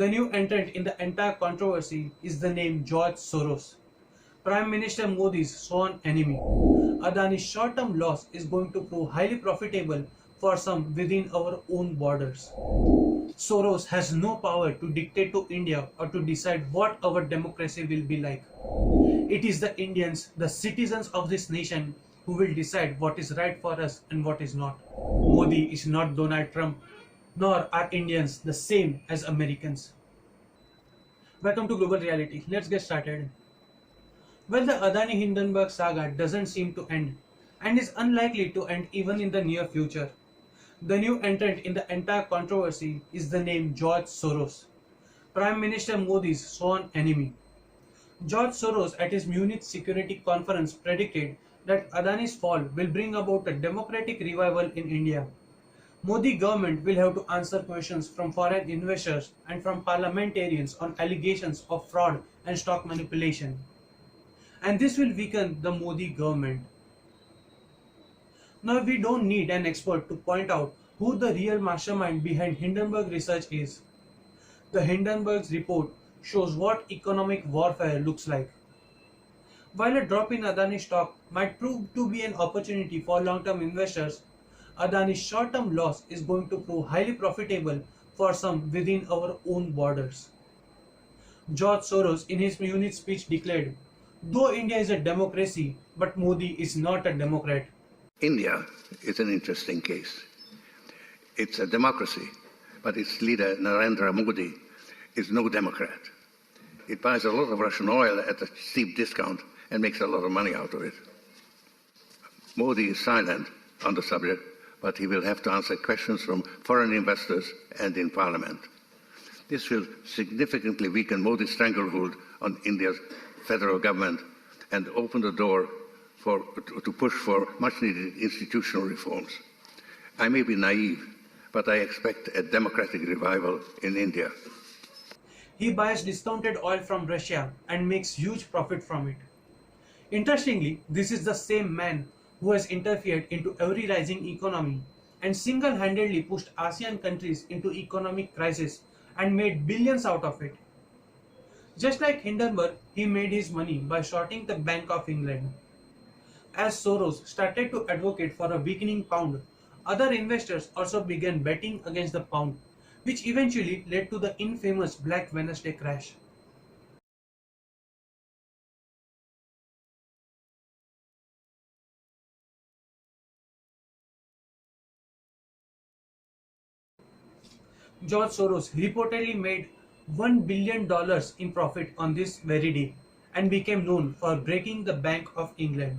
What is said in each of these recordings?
The new entrant in the entire controversy is the name George Soros, Prime Minister Modi's sworn enemy. Adani's short-term loss is going to prove highly profitable for some within our own borders. Soros has no power to dictate to India or to decide what our democracy will be like. It is the Indians, the citizens of this nation, who will decide what is right for us and what is not. Modi is not Donald Trump, nor are Indians the same as Americans. Welcome to Global Reality. Let's get started. Well, the Adani Hindenburg saga doesn't seem to end, and is unlikely to end even in the near future. The new entrant in the entire controversy is the name George Soros, Prime Minister Modi's sworn enemy. George Soros at his Munich Security Conference predicted that Adani's fall will bring about a democratic revival in India. Modi government will have to answer questions from foreign investors and from parliamentarians on allegations of fraud and stock manipulation. And this will weaken the Modi government. Now we don't need an expert to point out who the real mastermind behind Hindenburg research is. The Hindenburg's report shows what economic warfare looks like. While a drop in Adani stock might prove to be an opportunity for long-term investors, Adani's short-term loss is going to prove highly profitable for some within our own borders. George Soros in his Munich speech declared, "Though India is a democracy, but Modi is not a democrat." India is an interesting case. It's a democracy, but its leader, Narendramodi, is no Democrat. It buys a lot of Russian oil at a steep discount and makes a lot of money out of it. Modi is silent on the subject, but he will have to answer questions from foreign investors and in Parliament. This will significantly weaken Modi's stranglehold on India's federal government and open the door to push for much-needed institutional reforms. I may be naive, but I expect a democratic revival in India. He buys discounted oil from Russia and makes huge profit from it. Interestingly, this is the same man who has interfered into every rising economy and single-handedly pushed ASEAN countries into economic crisis and made billions out of it. Just like Hindenburg, he made his money by shorting the Bank of England. As Soros started to advocate for a weakening pound, other investors also began betting against the pound, which eventually led to the infamous Black Wednesday crash. George Soros reportedly made $1 billion in profit on this very day and became known for breaking the Bank of England.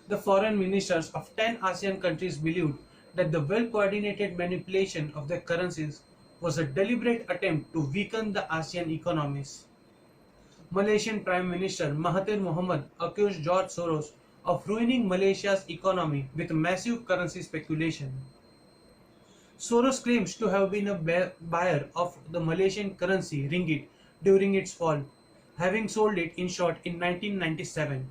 The foreign ministers of 10 ASEAN countries believed that the well-coordinated manipulation of their currencies was a deliberate attempt to weaken the ASEAN economies. Malaysian Prime Minister Mahathir Mohamad accused George Soros of ruining Malaysia's economy with massive currency speculation. Soros claims to have been a buyer of the Malaysian currency ringgit during its fall, having sold it in short in 1997.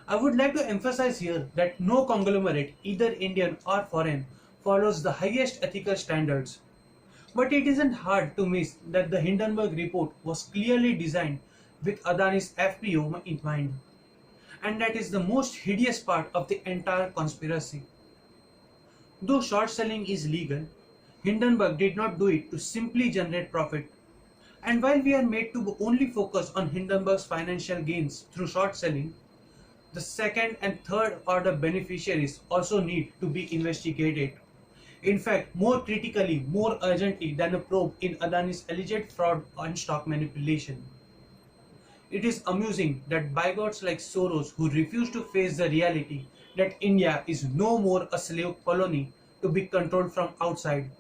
I would like to emphasize here that no conglomerate, either Indian or foreign, follows the highest ethical standards. But it isn't hard to miss that the Hindenburg report was clearly designed with Adani's FPO in mind. And that is the most hideous part of the entire conspiracy. Though short selling is legal, Hindenburg did not do it to simply generate profit. And while we are made to only focus on Hindenburg's financial gains through short selling, the second and third order beneficiaries also need to be investigated. In fact, more critically, more urgently than a probe in Adani's alleged fraud and stock manipulation. It is amusing that bigots like Soros, who refuse to face the reality that India is no more a slave colony to be controlled from outside.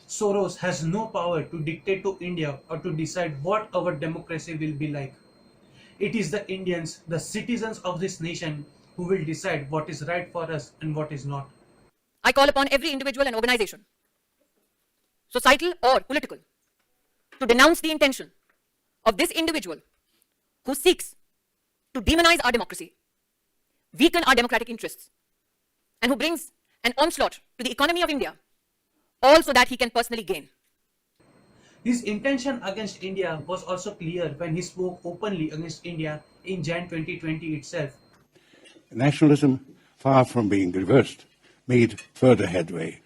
Soros has no power to dictate to India or to decide what our democracy will be like. It is the Indians, the citizens of this nation, who will decide what is right for us and what is not. I call upon every individual and organization, societal or political, to denounce the intention of this individual who seeks to demonize our democracy, weaken our democratic interests, and who brings an onslaught to the economy of India, all so that he can personally gain. His intention against India was also clear when he spoke openly against India in Jan 2020 itself. Nationalism, far from being reversed, made further headway.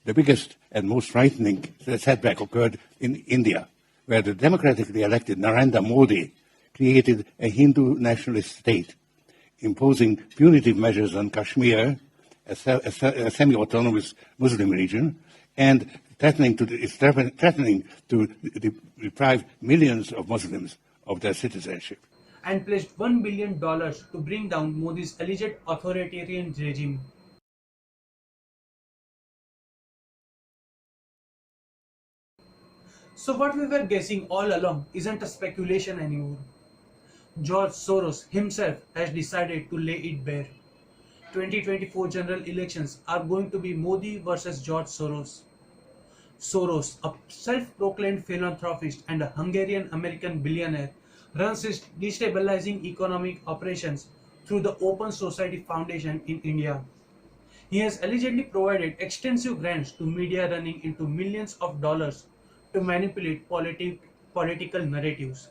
The biggest and most frightening setback occurred in India, where the democratically elected Narendramodi created a Hindu nationalist state, imposing punitive measures on Kashmir, a semi-autonomous Muslim region, and threatening to deprive millions of Muslims of their citizenship. And pledged $1 billion to bring down Modi's alleged authoritarian regime. So what we were guessing all along isn't a speculation anymore. George Soros himself has decided to lay it bare. 2024 general elections are going to be Modi versus George Soros. Soros, a self-proclaimed philanthropist and a Hungarian-American billionaire, runs his destabilizing economic operations through the Open Society Foundation in India. He has allegedly provided extensive grants to media running into millions of dollars to manipulate political narratives.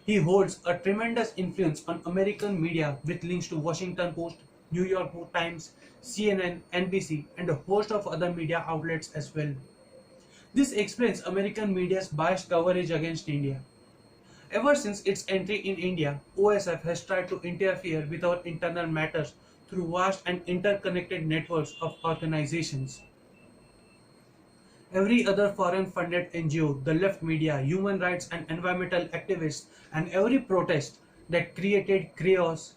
He holds a tremendous influence on American media with links to Washington Post, New York Times, CNN, NBC, and a host of other media outlets as well. This explains American media's biased coverage against India. Ever since its entry in India, OSF has tried to interfere with our internal matters through vast and interconnected networks of organizations. Every other foreign-funded NGO, the left media, human rights and environmental activists, and every protest that created chaos,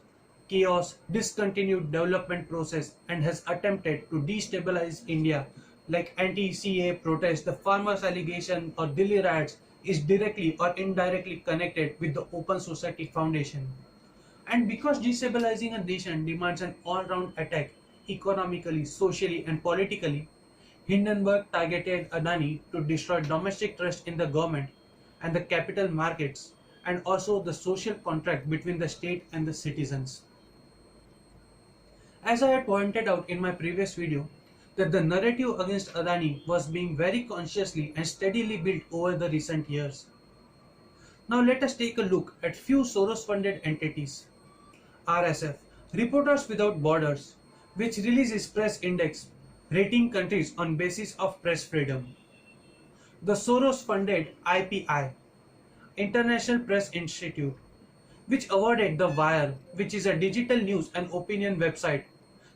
discontinued development process and has attempted to destabilize India, like anti-CA protests, the Farmer Agitation or Delhi riots, is directly or indirectly connected with the Open Society Foundation. And because destabilizing a nation demands an all-round attack, economically, socially and politically, Hindenburg targeted Adani to destroy domestic trust in the government and the capital markets, and also the social contract between the state and the citizens. As I had pointed out in my previous video, that the narrative against Adani was being very consciously and steadily built over the recent years. Now let us take a look at few Soros-funded entities. RSF, Reporters Without Borders, which releases press index rating countries on basis of press freedom. The Soros-funded IPI, International Press Institute, which awarded The Wire, which is a digital news and opinion website,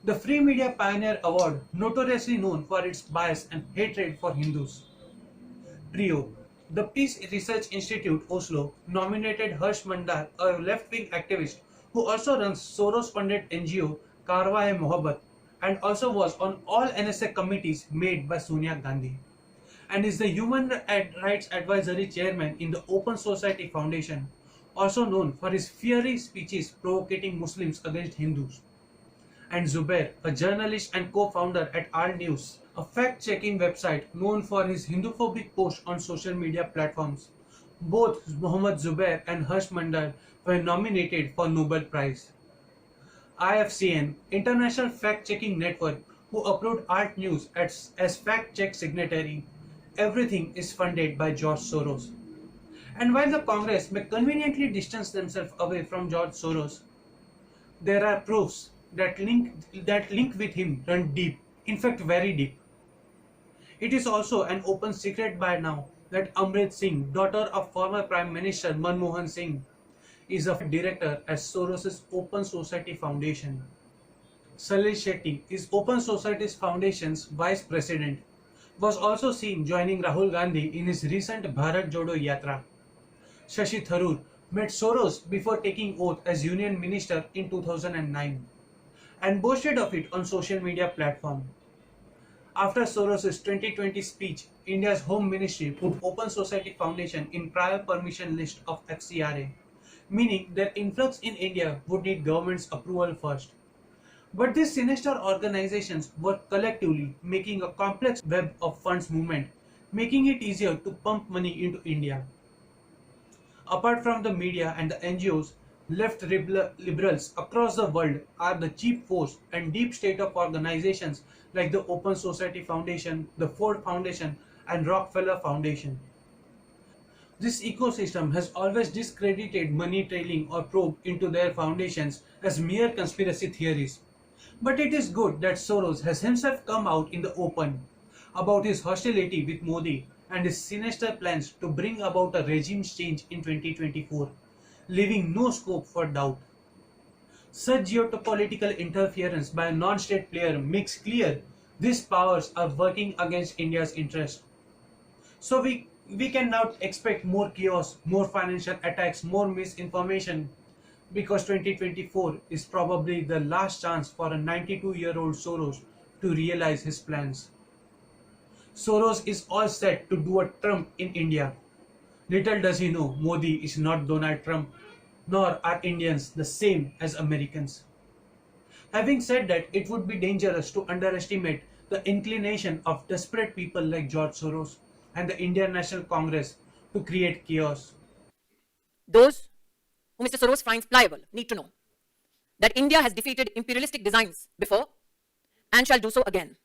the Free Media Pioneer Award, notoriously known for its bias and hatred for Hindus. PRIO, the Peace Research Institute, Oslo, nominated Harsh Mandar, a left-wing activist who also runs Soros-funded NGO Karwa-e-Mohabbat and also was on all NSA committees made by Sonia Gandhi, and is the Human Rights Advisory Chairman in the Open Society Foundation, also known for his fiery speeches provocating Muslims against Hindus. And Zubair, a journalist and co-founder at Al News, a fact-checking website known for his Hinduphobic posts on social media platforms. Both Mohammad Zubair and Harsh Mandar were nominated for Nobel Prize. IFCN, International Fact-Checking Network, who approved Alt News as fact-check signatory. Everything is funded by George Soros. And while the Congress may conveniently distance themselves away from George Soros, there are proofs that link with him run deep, in fact very deep. It is also an open secret by now that Amrit Singh, daughter of former Prime Minister Manmohan Singh, is a director at Soros' Open Society Foundation. Salil Shetty is Open Society Foundation's vice president, was also seen joining Rahul Gandhi in his recent Bharat Jodo Yatra. Shashi Tharoor met Soros before taking oath as Union Minister in 2009 and boasted of it on social media platform. After Soros' 2020 speech, India's Home Ministry put Open Society Foundation in prior permission list of FCRA, meaning their influx in India would need government's approval first. But these sinister organizations work collectively, making a complex web of funds movement, making it easier to pump money into India. Apart from the media and the NGOs, left liberals across the world are the cheap force and deep state of organizations like the Open Society Foundation, the Ford Foundation, and Rockefeller Foundation. This ecosystem has always discredited money trailing or probe into their foundations as mere conspiracy theories. But it is good that Soros has himself come out in the open about his hostility with Modi and his sinister plans to bring about a regime change in 2024, leaving no scope for doubt. Such geopolitical interference by a non-state player makes clear these powers are working against India's interest. So we can now expect more chaos, more financial attacks, more misinformation because 2024 is probably the last chance for a 92-year-old Soros to realize his plans. Soros is all set to do a Trump in India. Little does he know Modi is not Donald Trump, nor are Indians the same as Americans. Having said that, it would be dangerous to underestimate the inclination of desperate people like George Soros and the Indian National Congress to create chaos. Those whom Mr. Soros finds pliable need to know that India has defeated imperialistic designs before and shall do so again.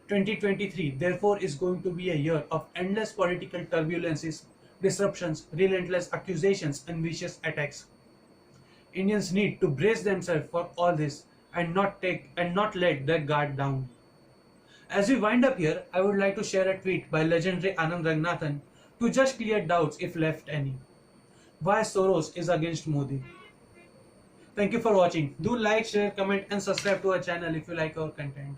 2023 therefore is going to be a year of endless political turbulences, disruptions, relentless accusations and vicious attacks. Indians need to brace themselves for all this and not let their guard down. As we wind up here, I would like to share a tweet by legendary Anand Ragnathan to just clear doubts if left any. Why Soros is against Modi. Thank you for watching. Do like, share, comment and subscribe to our channel if you like our content.